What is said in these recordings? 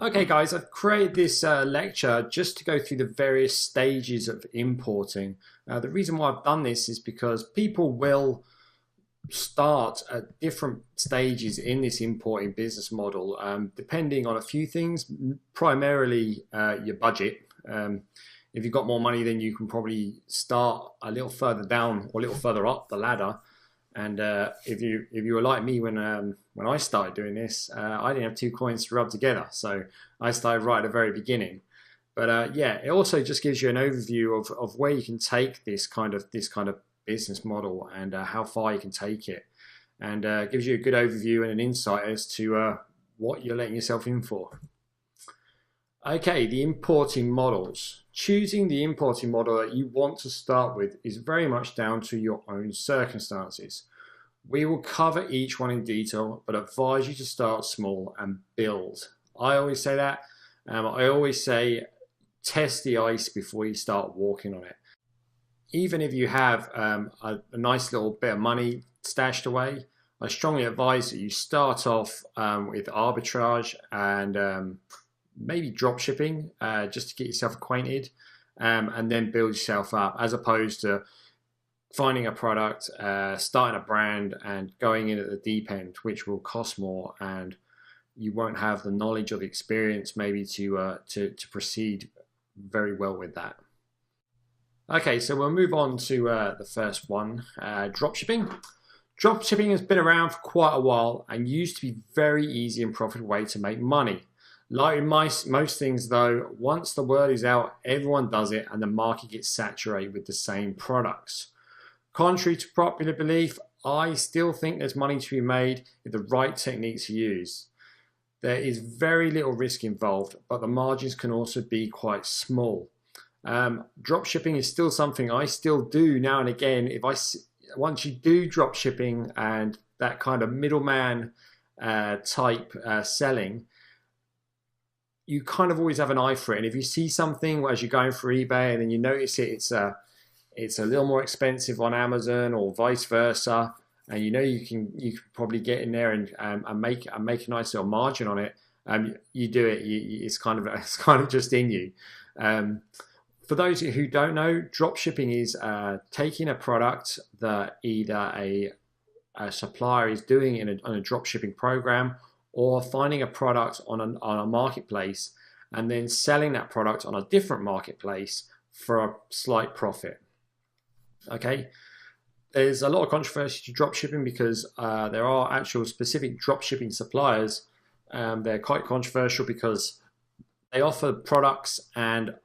Okay, guys, I've created this lecture just to go through the various stages of importing. The reason why I've done this is because people will start at different stages in this importing business model, depending on a few things, primarily your budget. If you've got more money, then you can probably start a little further down or a little further up the ladder. And if you were like me when I started doing this, I didn't have two coins to rub together, so I started right at the very beginning. But yeah, it also just gives you an overview of where you can take this kind of business model and how far you can take it, and gives you a good overview and an insight as to what you're letting yourself in for. Okay, the importing models. Choosing the importing model that you want to start with is very much down to your own circumstances. We will cover each one in detail, but advise you to start small and build. I always say that. I always say test the ice before you start walking on it. Even if you have a nice little bit of money stashed away, I strongly advise that you start off with arbitrage and maybe drop shipping just to get yourself acquainted, and then build yourself up, as opposed to finding a product, starting a brand and going in at the deep end, which will cost more, and you won't have the knowledge or the experience maybe to proceed very well with that. Okay, so we'll move on to the first one, drop shipping. Drop shipping has been around for quite a while and used to be very easy and profitable way to make money. Like in most things though, once the word is out, everyone does it and the market gets saturated with the same products. Contrary to popular belief, I still think there's money to be made if the right techniques are used. There is very little risk involved, but the margins can also be quite small. Drop shipping is still something I still do now and again. Once you do drop shipping and that kind of middleman type selling, you kind of always have an eye for it. And if you see something as you're going through eBay and then you notice it's a little more expensive on Amazon or vice versa, and you can probably get in there and make a nice little margin on it. You do it. It's kind of just in you. For those who don't know, drop shipping is taking a product that either a supplier is doing on a drop shipping program, or finding a product on a marketplace and then selling that product on a different marketplace for a slight profit. Okay, there's a lot of controversy to drop shipping because there are actual specific drop shipping suppliers. They're quite controversial because they offer products and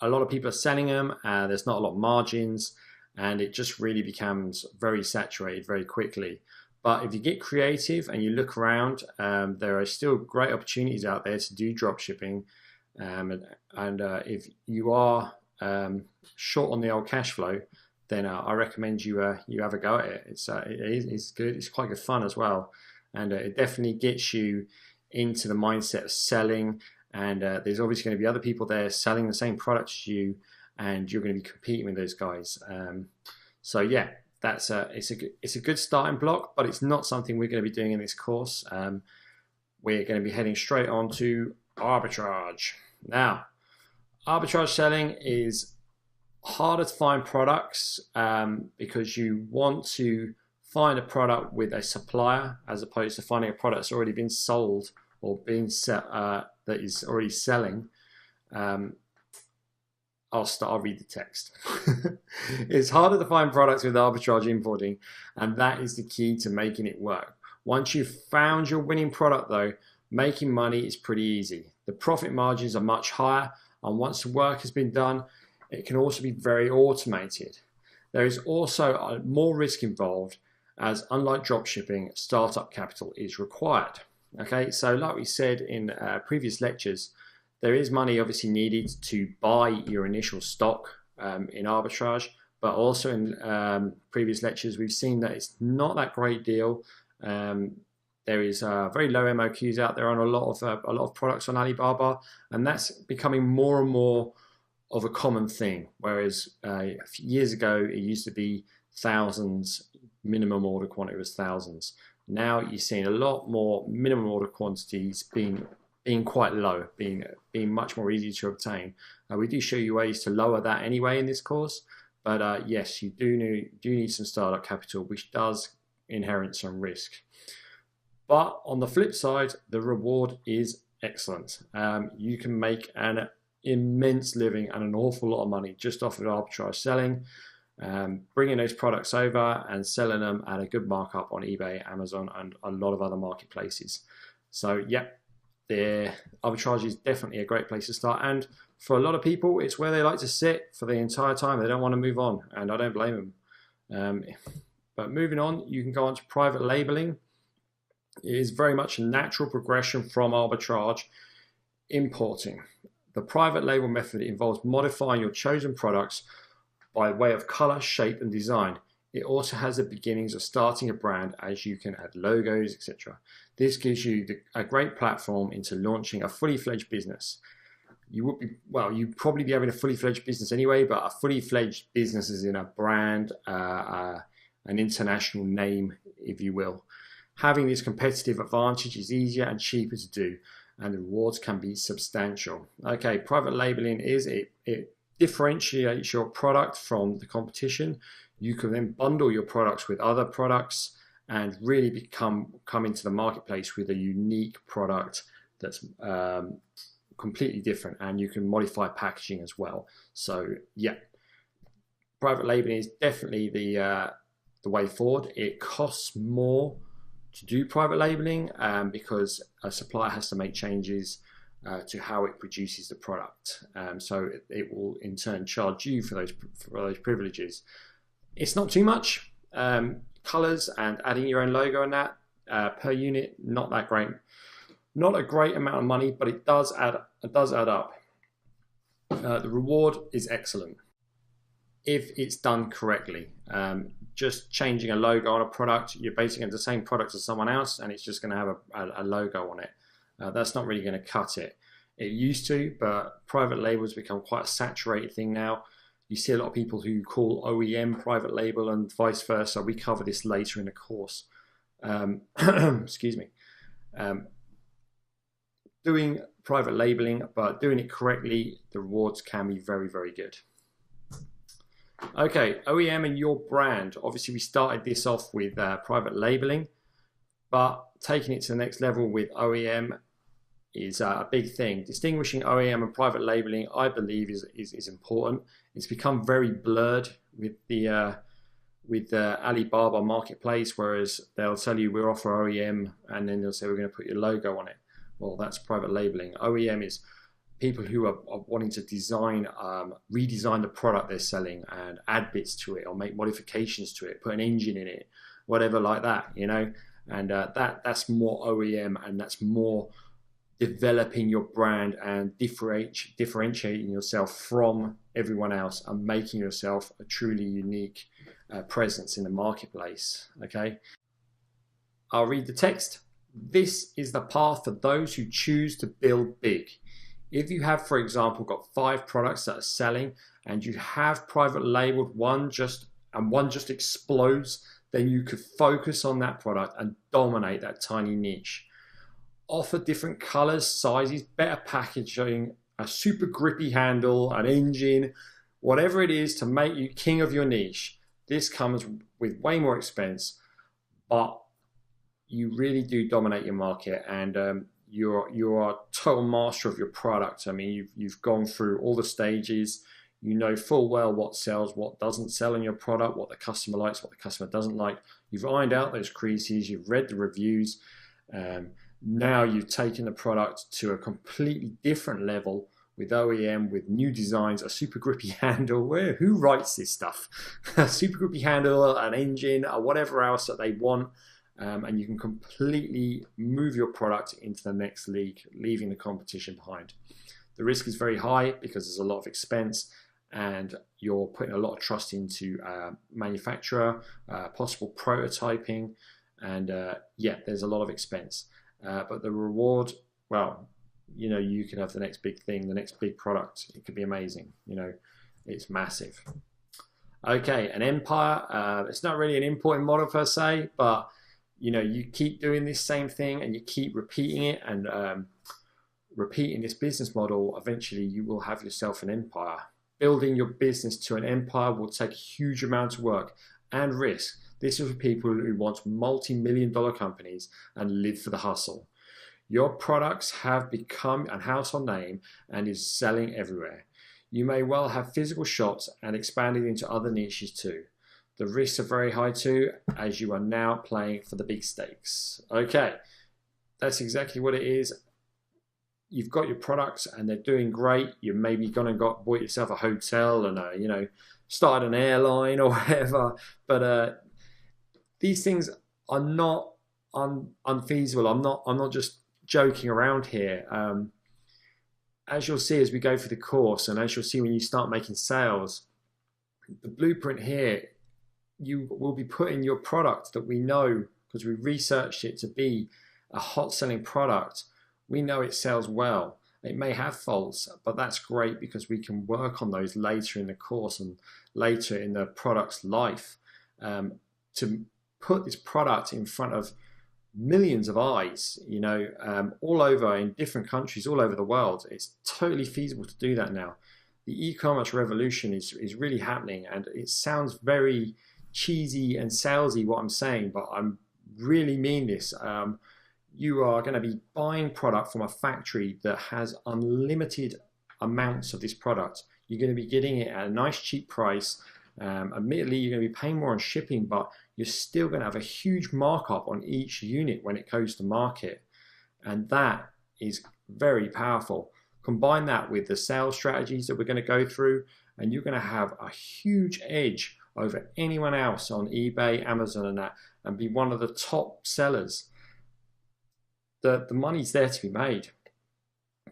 a lot of people are selling them. There's not a lot of margins, and it just really becomes very saturated very quickly. But if you get creative and you look around, there are still great opportunities out there to do drop shipping. If you are short on the old cash flow, then I recommend you have a go at it. It's good. It's quite good fun as well, and it definitely gets you into the mindset of selling. And there's obviously going to be other people there selling the same products as you, and you're going to be competing with those guys. So yeah, it's a good starting block, but it's not something we're going to be doing in this course. We're going to be heading straight on to arbitrage. Now, arbitrage selling is harder to find products because you want to find a product with a supplier as opposed to finding a product that's already been sold or being that is already selling. I'll read the text. It's harder to find products with arbitrage importing, and that is the key to making it work. Once you've found your winning product though, making money is pretty easy. The profit margins are much higher, and once the work has been done, it can also be very automated. There is also more risk involved, as unlike drop shipping, startup capital is required. Okay, so like we said in previous lectures, there is money obviously needed to buy your initial stock in arbitrage, but also in previous lectures we've seen that it's not that great deal. There is very low MOQs out there on a lot of products on Alibaba, and that's becoming more and more of a common thing. Whereas a few years ago it used to be thousands, minimum order quantity was thousands. Now you're seeing a lot more minimum order quantities being being quite low, being much more easy to obtain. We do show you ways to lower that anyway in this course, but yes, you do need some startup capital, which does inherit some risk. But on the flip side, the reward is excellent. You can make an immense living and an awful lot of money just off of arbitrage selling, bringing those products over and selling them at a good markup on eBay, Amazon, and a lot of other marketplaces. So yeah, the arbitrage is definitely a great place to start, and for a lot of people it's where they like to sit for the entire time. They don't want to move on, and I don't blame them. But moving on, you can go on to private labeling. It is very much a natural progression from arbitrage. Importing. The private label method involves modifying your chosen products by way of color, shape, and design. It also has the beginnings of starting a brand, as you can add logos, etc. This gives you a great platform into launching a fully fledged business. You'd probably be having a fully fledged business anyway, but a fully fledged business is in a brand, an international name, if you will. Having this competitive advantage is easier and cheaper to do, and the rewards can be substantial. Okay, private labeling it differentiates your product from the competition. You can then bundle your products with other products and really come into the marketplace with a unique product that's completely different, and you can modify packaging as well. So yeah, private labeling is definitely the way forward. It costs more to do private labeling because a supplier has to make changes to how it produces the product. So it will in turn charge you for those privileges. It's not too much. Colors and adding your own logo on that per unit, not that great. Not a great amount of money, but it does add up. The reward is excellent if it's done correctly. Just changing a logo on a product, you're basically the same product as someone else, and it's just going to have a logo on it. That's not really going to cut it. It used to, but private labels become quite a saturated thing now. You see a lot of people who call OEM private label and vice versa. We cover this later in the course. Excuse me. Doing private labeling, but doing it correctly, the rewards can be very, very good. Okay, OEM and your brand. Obviously, we started this off with private labeling, but taking it to the next level with OEM is a big thing. Distinguishing OEM and private labeling, I believe, is important. It's become very blurred with the Alibaba marketplace, whereas they'll tell you we'll offer OEM, and then they'll say we're going to put your logo on it. Well, that's private labeling. OEM is people who are wanting to redesign the product they're selling and add bits to it or make modifications to it, put an engine in it, whatever like that, you know. And that's more OEM, and that's more developing your brand and differentiating yourself from everyone else and making yourself a truly unique presence in the marketplace. Okay, I'll read the text. This is the path for those who choose to build big. If you have, for example, got 5 products that are selling and you have private labeled one just explodes, then you could focus on that product and dominate that tiny niche. Offer different colors, sizes, better packaging, a super grippy handle, an engine, whatever it is to make you king of your niche. This comes with way more expense, but you really do dominate your market, and you're a total master of your product. I mean, you've gone through all the stages. You know full well what sells, what doesn't sell in your product, what the customer likes, what the customer doesn't like. You've ironed out those creases. You've read the reviews. Now you've taken the product to a completely different level with OEM, with new designs, a super grippy handle. Who writes this stuff? A super grippy handle, an engine, or whatever else that they want. And you can completely move your product into the next league, leaving the competition behind. The risk is very high because there's a lot of expense, and you're putting a lot of trust into manufacturer, possible prototyping, and yeah, there's a lot of expense. But the reward, well, you know, you can have the next big thing, the next big product. It could be amazing. You know, it's massive. Okay, an empire. It's not really an importing model per se, but you know, you keep doing this same thing and you keep repeating it, and repeating this business model, eventually you will have yourself an empire. Building your business to an empire will take a huge amount of work and risk. This is for people who want multi-million-dollar companies and live for the hustle. Your products have become a household name and is selling everywhere. You may well have physical shops and expanding into other niches too. The risks are very high too, as you are now playing for the big stakes. Okay, that's exactly what it is. You've got your products and they're doing great. You're maybe gone and bought yourself a hotel and started an airline or whatever. But these things are not unfeasible. I'm not just joking around here. As you'll see as we go through the course, and as you'll see when you start making sales, the blueprint here, you will be putting your product that we know, because we researched it to be a hot selling product. We know it sells well. It may have faults, but that's great because we can work on those later in the course and later in the product's life, to put this product in front of millions of eyes, all over in different countries, all over the world. It's totally feasible to do that now. The e-commerce revolution is really happening, and it sounds very cheesy and salesy what I'm saying, but I really mean this. You are going to be buying product from a factory that has unlimited amounts of this product. You're going to be getting it at a nice cheap price. Admittedly, you're going to be paying more on shipping, but you're still going to have a huge markup on each unit when it goes to market. And that is very powerful. Combine that with the sales strategies that we're going to go through, and you're going to have a huge edge over anyone else on eBay, Amazon, and that, and be one of the top sellers. The money's there to be made.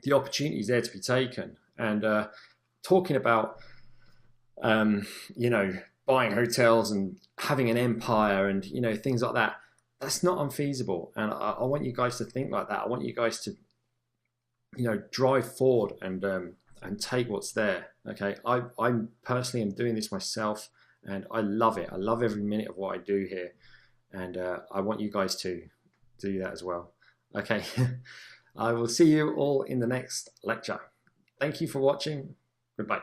The opportunity is there to be taken. And talking about buying hotels and having an empire and things like that, that's not unfeasible. And I want you guys to think like that. I want you guys to drive forward and take what's there. Okay, I personally am doing this myself, and I love it. I love every minute of what I do here, and I want you guys to do that as well. Okay, I will see you all in the next lecture. Thank you for watching. Goodbye.